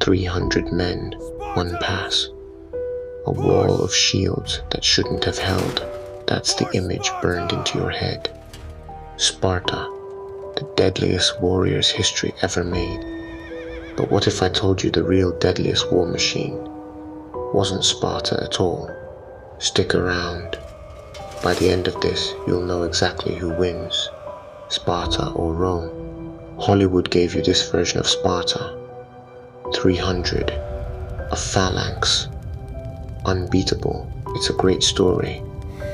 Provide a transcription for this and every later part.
300 men, one pass. A wall of shields that shouldn't have held. That's the image burned into your head. Sparta, the deadliest warriors history ever made. But what if I told you the real deadliest war machine wasn't Sparta at all? Stick around. By the end of this, you'll know exactly who wins, Sparta or Rome. Hollywood gave you this version of Sparta. 300, a phalanx, unbeatable. It's a great story.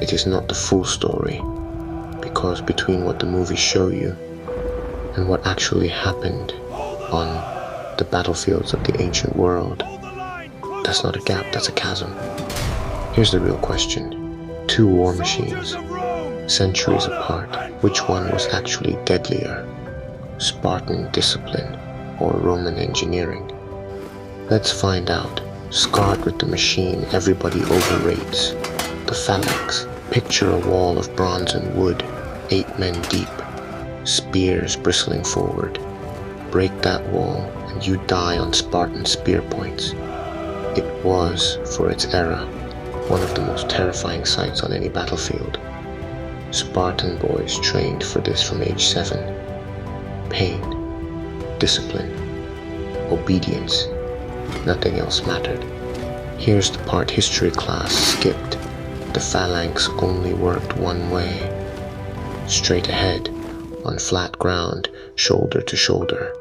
It is not the full story, because between what the movies show you and what actually happened on the battlefields of the ancient world, that's not a gap, that's a chasm. Here's the real question. Two war machines, centuries apart, which one was actually deadlier? Spartan discipline or Roman engineering? Let's find out. Scarred with the machine everybody overrates, the phalanx. Picture a wall of bronze and wood, 8 men deep, spears bristling forward. Break that wall and you die on Spartan spear points. It was, for its era, one of the most terrifying sights on any battlefield. Spartan boys trained for this from age 7. Pain, discipline, obedience, nothing else mattered. Here's the part history class skipped. The phalanx only worked one way. Straight ahead, on flat ground, shoulder to shoulder.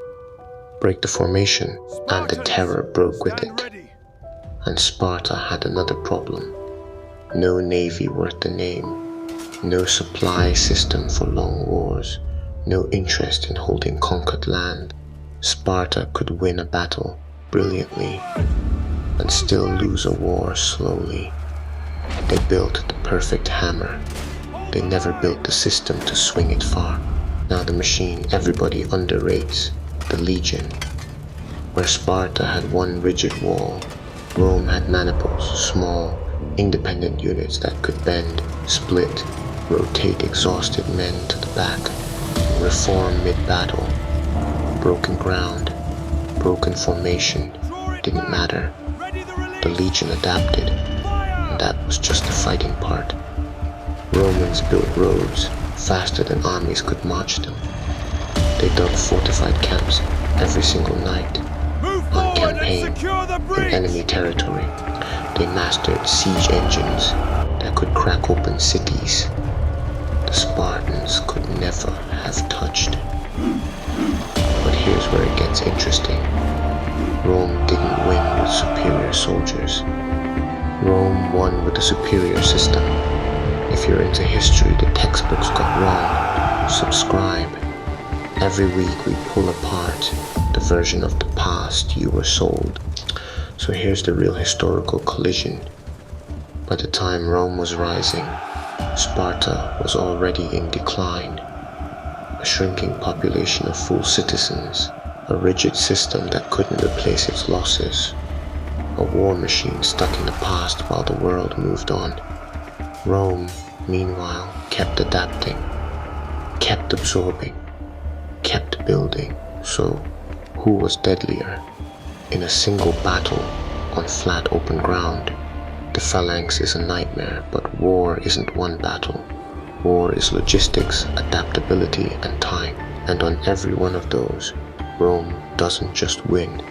Break the formation, and the terror broke with it. And Sparta had another problem. No navy worth the name. No supply system for long wars. No interest in holding conquered land. Sparta could win a battle brilliantly and still lose a war slowly. They built the perfect hammer. They never built the system to swing it far. Now the machine everybody underrates, the legion. Where Sparta had one rigid wall, Rome had maniples, small, independent units that could bend, split, rotate exhausted men to the back, reform mid-battle. Broken ground, broken formation, didn't matter. The legion adapted, and that was just the fighting part. Romans built roads faster than armies could march them. They dug fortified camps every single night on campaign in enemy territory. They mastered siege engines that could crack open cities the Spartans could never have touched. But here's where it gets interesting. Rome didn't win with superior soldiers. Rome won with a superior system. If you're into history the textbooks got wrong, subscribe. Every week we pull apart the version of the past you were sold. So here's the real historical collision. By the time Rome was rising, Sparta was already in decline. A shrinking population of full citizens, a rigid system that couldn't replace its losses, a war machine stuck in the past while the world moved on. Rome, meanwhile, kept adapting, kept absorbing, kept building. So, who was deadlier? In a single battle on flat open ground, the phalanx is a nightmare, but war isn't one battle. War is logistics, adaptability, and time. And on every one of those, Rome doesn't just win,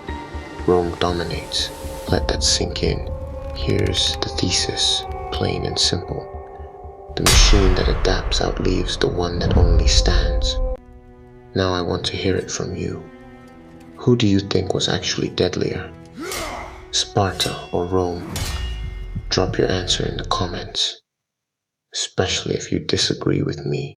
Rome dominates. Let that sink in. Here's the thesis, plain and simple. The machine that adapts outlives the one that only stands. Now I want to hear it from you. Who do you think was actually deadlier? Sparta or Rome? Drop your answer in the comments, especially if you disagree with me.